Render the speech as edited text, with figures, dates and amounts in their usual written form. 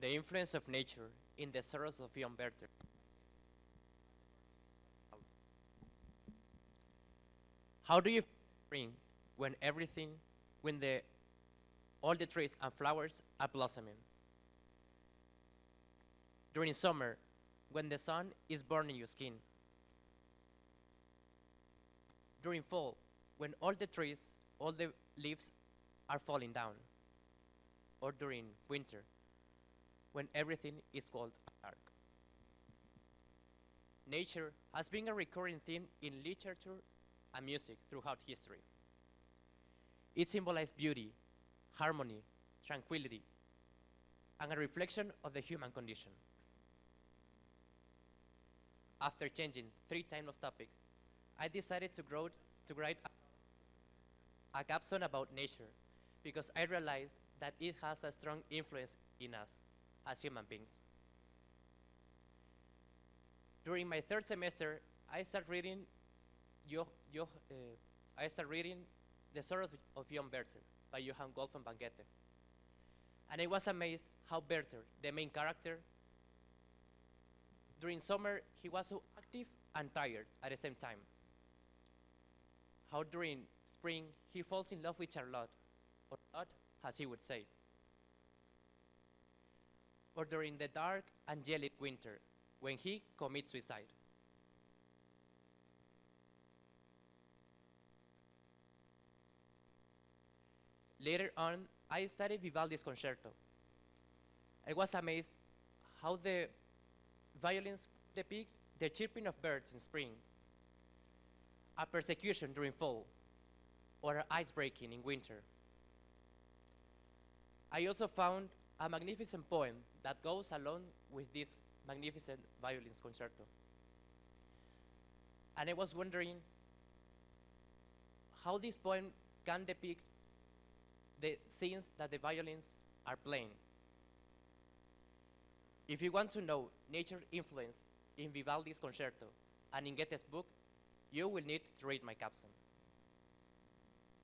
The influence of nature in the sorrows of young Werther. How do you feel spring when everything, when all the trees and flowers are blossoming? During summer, when the sun is burning your skin. During fall, when all the trees, all the leaves are falling down. Or during winter, when everything is cold and dark. Nature has been a recurring theme in literature and music throughout history. It symbolized beauty, harmony, tranquility, and a reflection of the human condition. After changing 3 times of topic, I decided to write a capstone about nature because I realized that it has a strong influence in us as human beings. During my 3rd semester, I started reading The Sorrows of Young Werther by Johann Wolfgang van Goethe. And I was amazed how Werther, the main character, during summer, he was so active and tired at the same time. How during spring, he falls in love with Charlotte, or not, as he would say. Or during the dark, angelic winter, when he commits suicide. Later on, I studied Vivaldi's concerto. I was amazed how the violins depict the chirping of birds in spring, a persecution during fall, or ice breaking in winter. I also found a magnificent poem that goes along with this magnificent violins concerto. And I was wondering how this poem can depict the scenes that the violins are playing. If you want to know nature's influence in Vivaldi's concerto and in Goethe's book, you will need to read my capstone.